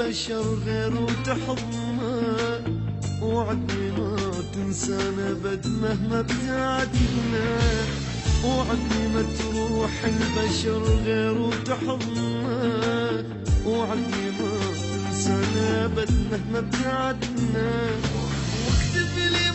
البشر غير وتحضنا، وعدني ما تنسانا ابد مهما ابتعدنا، وعدني ما تروح البشر غير وتحضنا، وعدني ما تنسانا ابد مهما ابتعدنا، واكتب لي